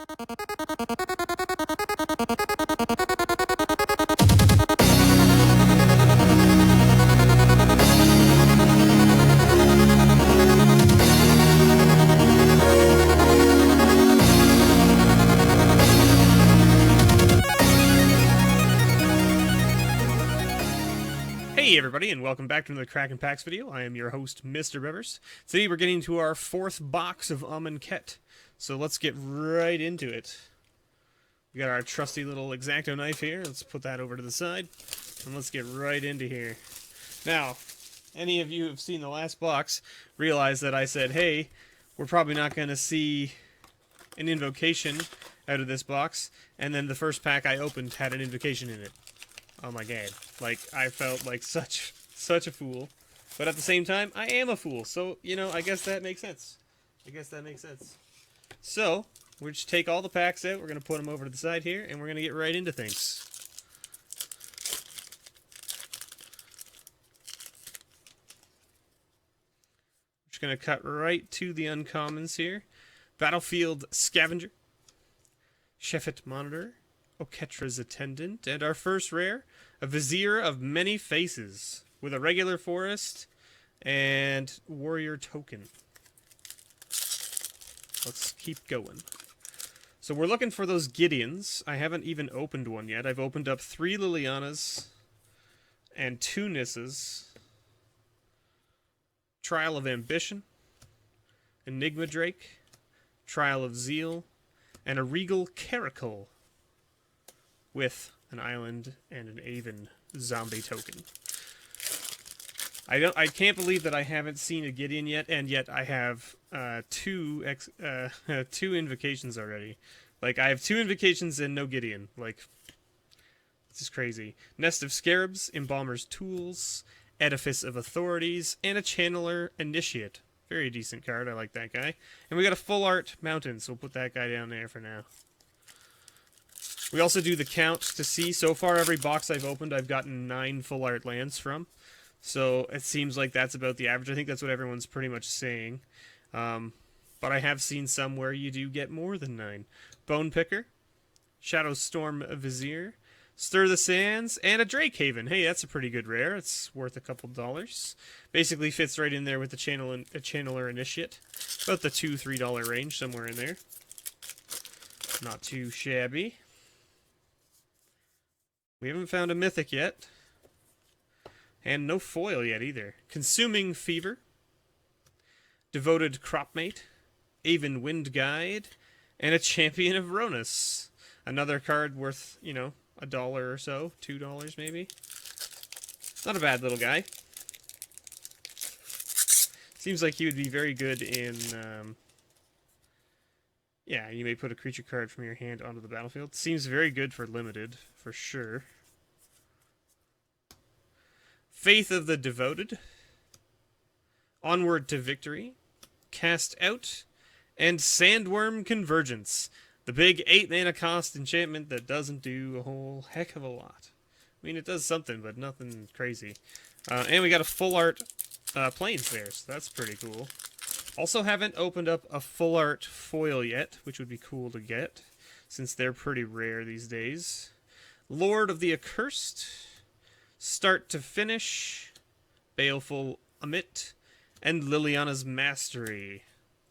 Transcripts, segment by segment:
Hey everybody, and welcome back to another Kraken Packs video. I am your host, MrBevers. Today we're getting to our fourth box of Amonkhet, so let's get right into it. We got our trusty little X-Acto knife here. Let's put that over to the side, and let's get right into here. Now, any of you who have seen the last box realize that I said, hey, we're probably not going to see an invocation out of this box, and then the first pack I opened had an invocation in it. Oh my god. Like, I felt like such a fool. But at the same time, I am a fool. So, you know, I guess that makes sense. So, we'll just take all the packs out. We're going to put them over to the side here, and we're going to get right into things. Just going to cut right to the uncommons here. Battlefield Scavenger. Sheffet Monitor. Oketra's Attendant, and our first rare, a Vizier of Many Faces, with a regular forest and warrior token. Let's keep going. So we're looking for those Gideons. I haven't even opened one yet. I've opened up 3 Lilianas and 2 Nisses. Trial of Ambition, Enigma Drake, Trial of Zeal, and a Regal Caracal, with an island and an Aven zombie token. I can't believe that I haven't seen a Gideon yet, and yet I have two invocations already. Like, I have 2 invocations and no Gideon. Like, this is crazy. Nest of Scarabs, Embalmer's Tools, Edifice of Authorities, and a Channeler Initiate. Very decent card. I like that guy. And we got a full art mountain, so we'll put that guy down there for now. We also do the count to see. So far, every box I've opened, I've gotten 9 full art lands from. So it seems like that's about the average. I think that's what everyone's pretty much saying. But I have seen some where you do get more than 9. Bone Picker, Shadow Storm Vizier, Stir the Sands, and a Drake Haven. Hey, that's a pretty good rare. It's worth a couple dollars. Basically fits right in there with the Channeler Initiate. About the $2-3 range, somewhere in there. Not too shabby. We haven't found a mythic yet. And no foil yet either. Consuming Fever. Devoted Cropmate. Aven Wind Guide. And a Champion of Ronus. Another card worth, you know, $1 or so. $2 maybe. Not a bad little guy. Seems like he would be very good in... yeah, you may put a creature card from your hand onto the battlefield. Seems very good for limited, for sure. Faith of the Devoted. Onward to Victory. Cast Out. And Sandworm Convergence. The big 8-mana cost enchantment that doesn't do a whole heck of a lot. I mean, it does something, but nothing crazy. And we got a full art Plains there, so that's pretty cool. Also haven't opened up a full art foil yet, which would be cool to get, since they're pretty rare these days. Lord of the Accursed, Start to Finish, Baleful Amit, and Liliana's Mastery,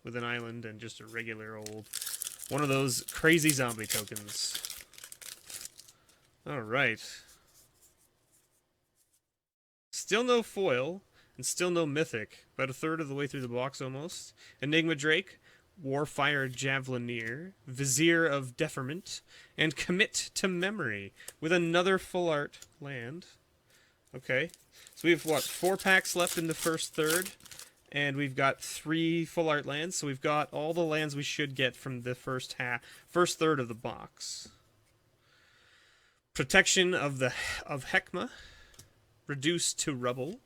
with an island and just a regular old one of those crazy zombie tokens. Alright. Still no foil. And still no mythic, about a third of the way through the box almost. Enigma Drake, Warfire Javelineer, Vizier of Deferment, and Commit to Memory, with another full art land. Okay, so we have, what, 4 packs left in the first third, and we've got 3 full art lands, so we've got all the lands we should get from the first third of the box. Protection of Heckma, Reduced to Rubble,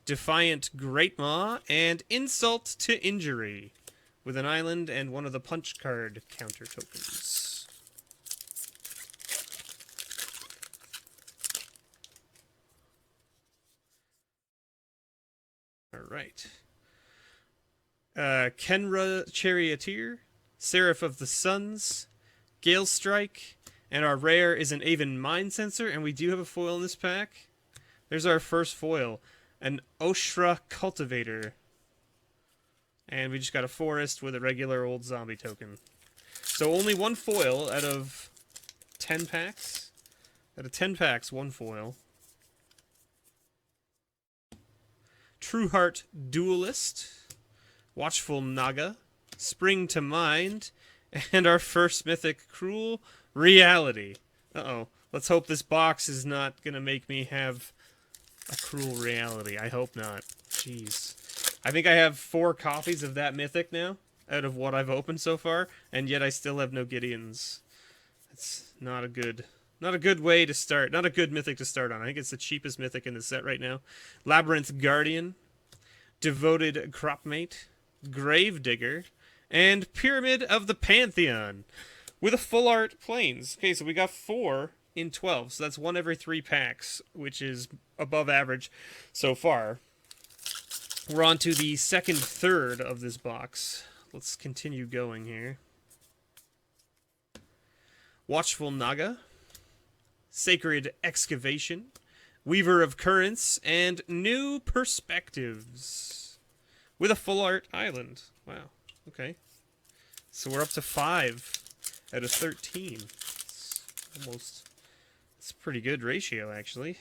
Defiant Great Maw, and Insult to Injury, with an island and one of the punch card counter tokens. Alright. Kenra Charioteer, Seraph of the Suns, Gale Strike, and our rare is an Aven Mind Sensor, and we do have a foil in this pack. There's our first foil, an Oshra Cultivator. And we just got a forest with a regular old zombie token. So only one foil out of 10 packs. Out of 10 packs, one foil. Trueheart Duelist, Watchful Naga, Spring to Mind, and our first mythic, Cruel Reality. Uh-oh. Let's hope this box is not going to make me have a Cruel Reality. I hope not. Jeez. I think I have 4 copies of that mythic now, out of what I've opened so far, and yet I still have no Gideons. It's not a good way to start. Not a good mythic to start on. I think it's the cheapest mythic in the set right now. Labyrinth Guardian, Devoted Cropmate, Gravedigger, and Pyramid of the Pantheon, with a full art planes. Okay, so we got 4 in 12, so that's 1 every 3 packs, which is above average so far. We're on to the second third of this box. Let's continue going here. Watchful Naga, Sacred Excavation, Weaver of Currents, and New Perspectives, with a full art island. Wow, okay. So we're up to 5 out of 13. It's a pretty good ratio, actually.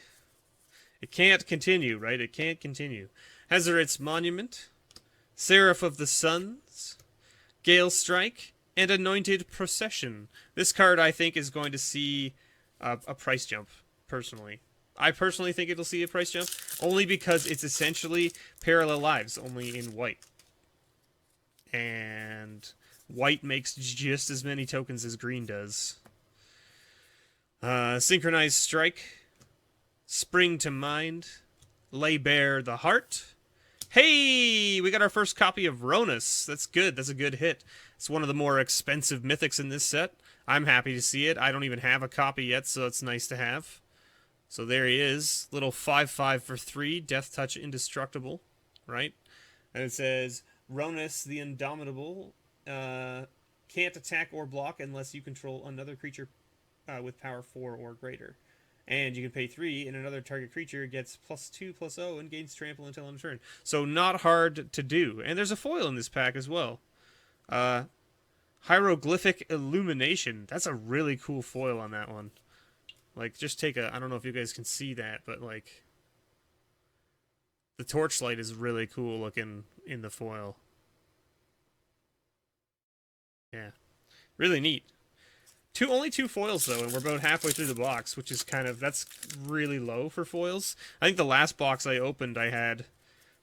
It can't continue, right? It can't continue. Hazoret's Monument, Seraph of the Suns, Gale Strike, and Anointed Procession. This card, I think, is going to see a price jump, personally. I personally think it'll see a price jump, only because it's essentially Parallel Lives, only in white. And white makes just as many tokens as green does. Synchronized Strike, Spring to Mind, Lay Bare the Heart. Hey, we got our first copy of Ronus. That's good. That's a good hit. It's one of the more expensive mythics in this set. I'm happy to see it. I don't even have a copy yet, so it's nice to have. So there he is. Little 5/5 for 3. Death Touch Indestructible. Right? And it says, Ronus the Indomitable can't attack or block unless you control another creature with power 4 or greater. And you can pay 3, and another target creature gets +2/+0 and gains trample until end of turn. So not hard to do. And there's a foil in this pack as well. Hieroglyphic Illumination. That's a really cool foil on that one. Like, just take a... I don't know if you guys can see that, but, like... The torchlight is really cool looking in the foil. Yeah. Really neat. Only 2 foils, though, and we're about halfway through the box, which is kind of... That's really low for foils. I think the last box I opened, I had,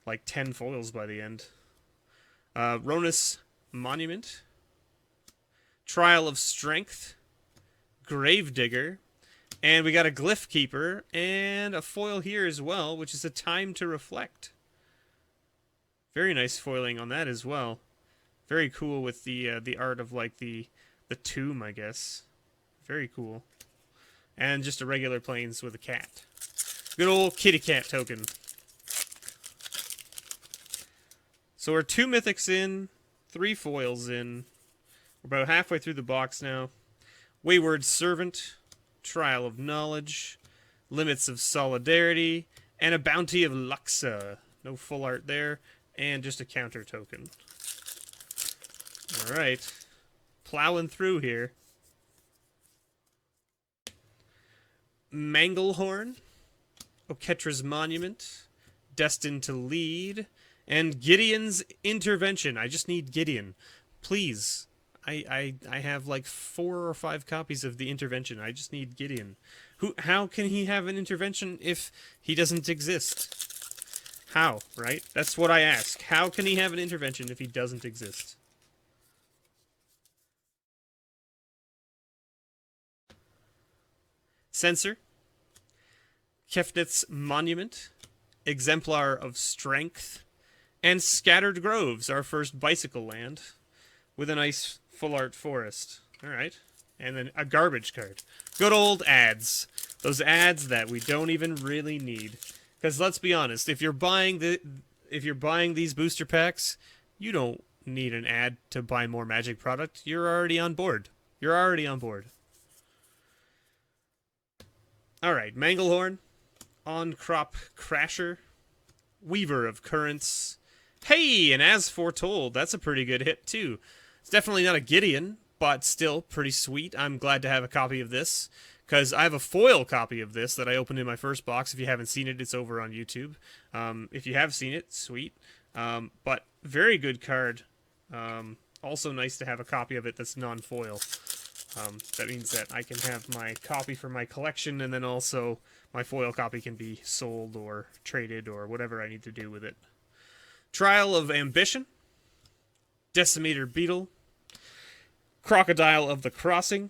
like, 10 foils by the end. Ronus Monument, Trial of Strength, Gravedigger, and we got a Glyph Keeper, and a foil here as well, which is a Time to Reflect. Very nice foiling on that as well. Very cool with the art of, like, the tomb, I guess. Very cool. And just a regular plains with a cat. Good old kitty cat token. So we're 2 mythics in, 3 foils in. We're about halfway through the box now. Wayward Servant, Trial of Knowledge, Limits of Solidarity, and a Bounty of Luxa. No full art there, and just a counter token. Alright. Plowing through here. Manglehorn, Oketra's Monument, Destined to Lead, and Gideon's Intervention. I just need Gideon. Please. I have like 4 or 5 copies of the Intervention. I just need Gideon. How can he have an intervention if he doesn't exist? How, right? That's what I ask. How can he have an intervention if he doesn't exist? Censor, Kefnit's Monument, Exemplar of Strength, and Scattered Groves, our first bicycle land, with a nice full art forest. Alright. And then a garbage card. Good old ads. Those ads that we don't even really need. Because let's be honest, if you're buying these booster packs, you don't need an ad to buy more Magic product, you're already on board. You're already on board. Alright, Manglehorn, On-Crop Crasher, Weaver of Currents. Hey, and As Foretold, that's a pretty good hit too. It's definitely not a Gideon, but still pretty sweet. I'm glad to have a copy of this, because I have a foil copy of this that I opened in my first box. If you haven't seen it, it's over on YouTube. If you have seen it, sweet. But very good card. Also nice to have a copy of it that's non-foil. That means that I can have my copy for my collection, and then also my foil copy can be sold or traded or whatever I need to do with it. Trial of Ambition, Decimator Beetle, Crocodile of the Crossing,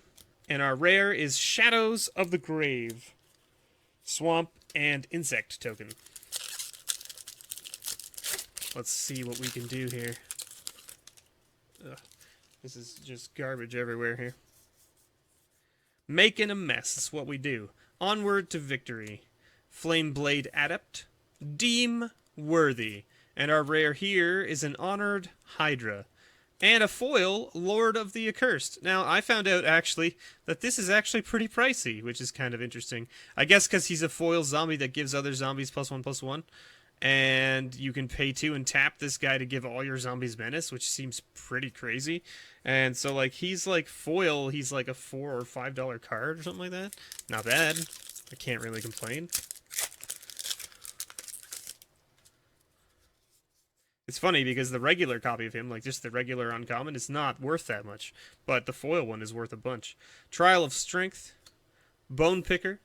and our rare is Shadows of the Grave, Swamp and Insect token. Let's see what we can do here. Ugh, this is just garbage everywhere here. Making a mess is what we do. Onward to Victory. Flameblade Adept. Deem Worthy. And our rare here is an Honored Hydra. And a foil, Lord of the Accursed. Now, I found out, actually, that this is actually pretty pricey, which is kind of interesting. I guess because he's a foil zombie that gives other zombies +1/+1. And you can pay 2 and tap this guy to give all your zombies menace, which seems pretty crazy. And so, like, he's like foil, he's like a $4 or $5 card or something like that. Not bad. I can't really complain. It's funny because the regular copy of him, like just the regular uncommon, is not worth that much. But the foil one is worth a bunch. Trial of Strength, Bone Picker,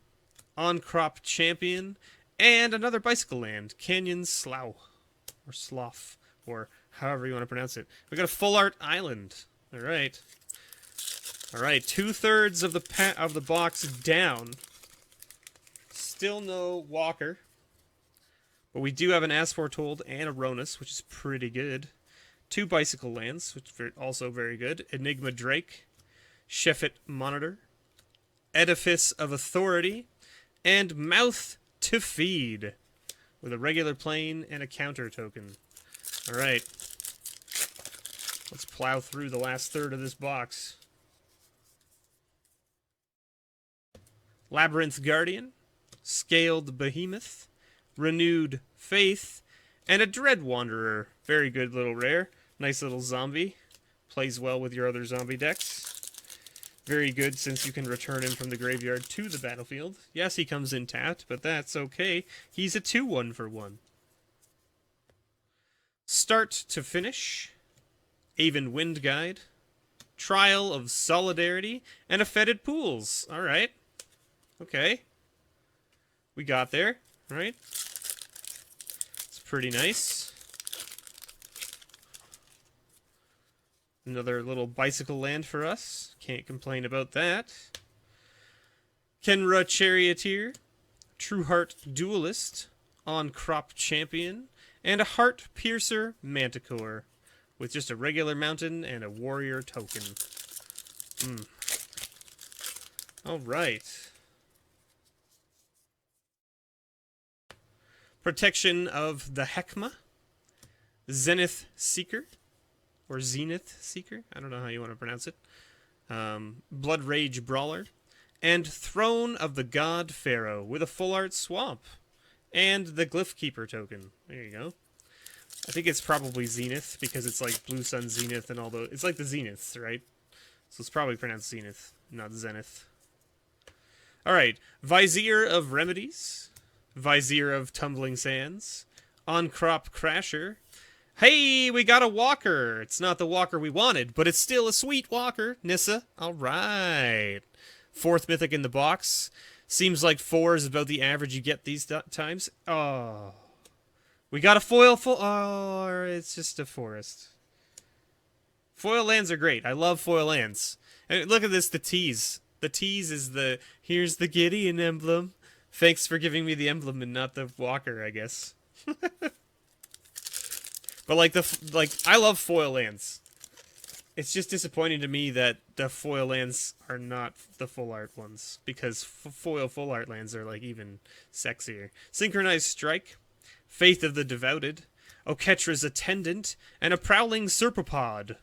On-Crop Champion, and another bicycle land, Canyon Slough, or Slough, or however you want to pronounce it. We got a Full Art Island. All right. All right, 2/3 of the box down. Still no Walker. But we do have an As Foretold and a Ronus, which is pretty good. 2 bicycle lands, which are also very good. Enigma Drake, Sheffet Monitor, Edifice of Authority, and Mouth to Feed, with a regular plane and a counter token. All right. Let's plow through the last third of this box. Labyrinth Guardian, Scaled Behemoth, Renewed Faith, and a Dread Wanderer. Very good little rare. Nice little zombie. Plays well with your other zombie decks. Very good since you can return him from the graveyard to the battlefield. Yes, he comes in tapped, but that's okay. He's a 2/1 for 1. Start to Finish, Aven Wind Guide, Trial of Solidarity, and a Fetid Pools. All right. Okay. We got there, right? It's pretty nice. Another little bicycle land for us. Can't complain about that. Kenra Charioteer, True Heart Duelist, On-Crop Champion, and a Heart Piercer Manticore, with just a regular mountain and a warrior token. Alright. Protection of the Heckma, Zenith Seeker, or Zenith Seeker, I don't know how you want to pronounce it, Blood Rage Brawler, and Throne of the God Pharaoh, with a Full Art Swamp, and the Glyph Keeper token. There you go. I think it's probably Zenith, because it's like Blue Sun Zenith and all those. It's like the Zeniths, right? So it's probably pronounced Zenith, not Zenith. Alright, Vizier of Remedies, Vizier of Tumbling Sands, On-Crop Crasher. Hey, we got a Walker! It's not the Walker we wanted, but it's still a sweet Walker, Nissa. Alright. 4th Mythic in the box. Seems like 4 is about the average you get these times. Oh. We got a foil oh, it's just a forest. Foil lands are great. I love foil lands. And look at this, the tease. The tease is the, here's the Gideon emblem. Thanks for giving me the emblem and not the Walker, I guess. But I love foil lands. It's just disappointing to me that the foil lands are not the full art ones, because foil full art lands are like even sexier. Synchronized Strike, Faith of the Devoted, Oketra's Attendant, and a Prowling Serpopod,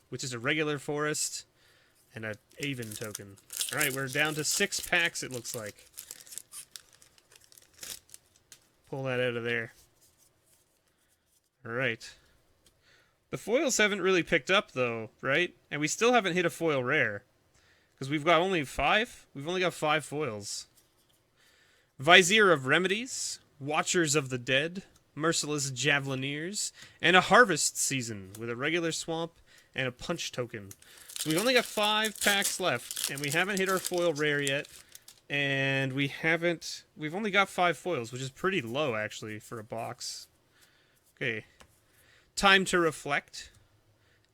which is a regular forest, and a Aven token. Alright, we're down to 6 packs, it looks like. Pull that out of there. Alright. The foils haven't really picked up, though, right? And we still haven't hit a foil rare. Because we've got only 5? We've only got 5 foils. Vizier of Remedies, Watchers of the Dead, Merciless Javelineers, and a Harvest Season with a regular swamp and a punch token. So we've only got 5 packs left, and we haven't hit our foil rare yet. And we've only got 5 foils, which is pretty low, actually, for a box. Okay. Time to Reflect,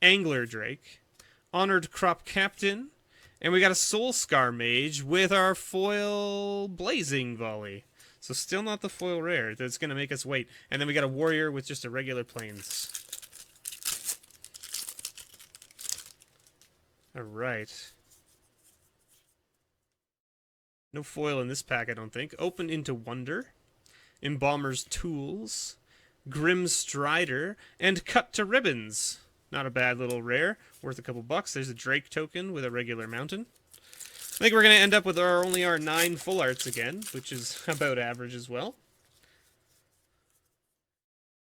Angler Drake, Honored Crop Captain, and we got a Soul Scar Mage with our foil Blazing Volley. So still not the foil rare. That's going to make us wait. And then we got a Warrior with just a regular Plains. Alright. No foil in this pack, I don't think. Open into Wonder, Embalmer's Tools, Grim Strider, and Cut to Ribbons. Not a bad little rare. Worth a couple bucks. There's a Drake token with a regular mountain. I think we're going to end up with only our 9 full arts again, which is about average as well.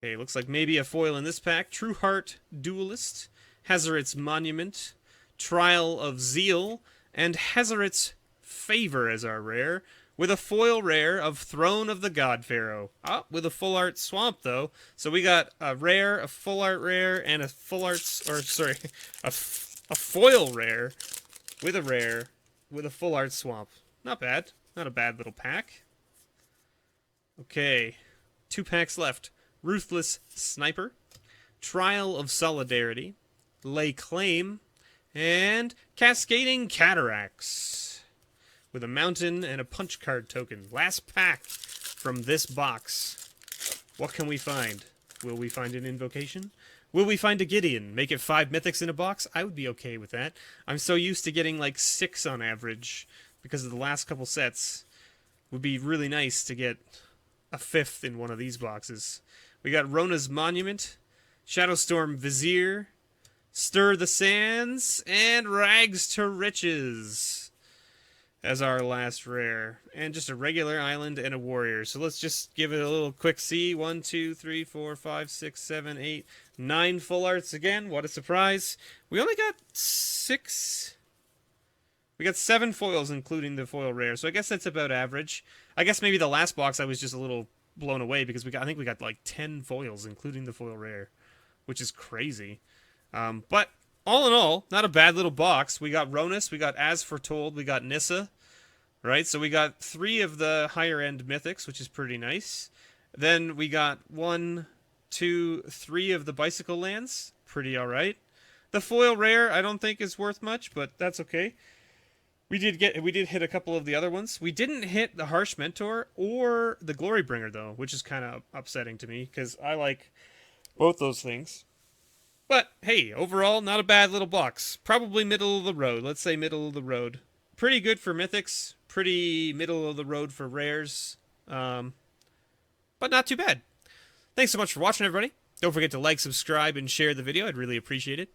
Okay, looks like maybe a foil in this pack. True Heart Duelist, Hazaret's Monument, Trial of Zeal, and Hazaret's Favor as our rare, with a foil rare of Throne of the God Pharaoh. Ah, with a full art swamp, though. So we got a rare, a full art rare, and a full arts, or sorry, a foil rare with a rare with a full art swamp. Not bad. Not a bad little pack. Okay. 2 packs left. Ruthless Sniper, Trial of Solidarity, Lay Claim, and Cascading Cataracts. With a mountain and a punch card token. Last pack from this box. What can we find? Will we find an invocation? Will we find a Gideon? Make it 5 mythics in a box? I would be okay with that. I'm so used to getting like 6 on average because of the last couple sets. Would be really nice to get a 5th in one of these boxes. We got Rona's Monument, Shadowstorm Vizier, Stir the Sands, and Rags to Riches as our last rare. And just a regular island and a warrior. So let's just give it a little quick see. 1, 2, 3, 4, 5, 6, 7, 8, 9 full arts again. What a surprise. We only got 6. We got 7 foils, including the foil rare. So I guess that's about average. I guess maybe the last box I was just a little blown away because I think we got like 10 foils, including the foil rare, which is crazy. But all in all, not a bad little box. We got Ronus, we got As Foretold, we got Nissa, right? So we got 3 of the higher end mythics, which is pretty nice. Then we got 1, 2, 3 of the bicycle lands, pretty all right. The foil rare I don't think is worth much, but that's okay. We did hit a couple of the other ones. We didn't hit the Harsh Mentor or the Glorybringer though, which is kind of upsetting to me because I like both those things. But, hey, overall, not a bad little box. Probably middle of the road. Let's say middle of the road. Pretty good for mythics. Pretty middle of the road for rares. But not too bad. Thanks so much for watching, everybody. Don't forget to like, subscribe, and share the video. I'd really appreciate it.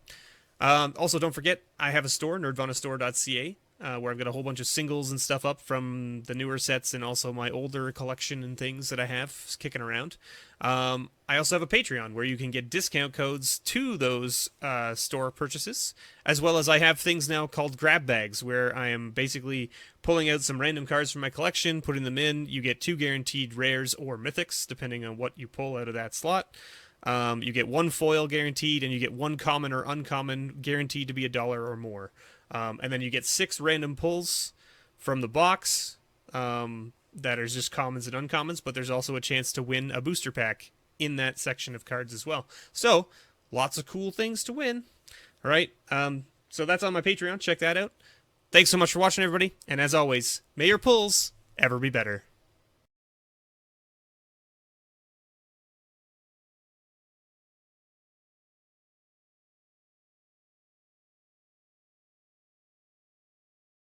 Also, don't forget, I have a store, nerdvanastore.ca, where I've got a whole bunch of singles and stuff up from the newer sets and also my older collection and things that I have kicking around. I also have a Patreon where you can get discount codes to those store purchases, as well as I have things now called grab bags, where I am basically pulling out some random cards from my collection, putting them in. You get 2 guaranteed rares or mythics, depending on what you pull out of that slot. You get 1 foil guaranteed, and you get 1 common or uncommon guaranteed to be $1 or more. And then you get 6 random pulls from the box that are just commons and uncommons, but there's also a chance to win a booster pack in that section of cards as well. So, lots of cool things to win. All right, so that's on my Patreon. Check that out. Thanks so much for watching, everybody. And as always, may your pulls ever be better.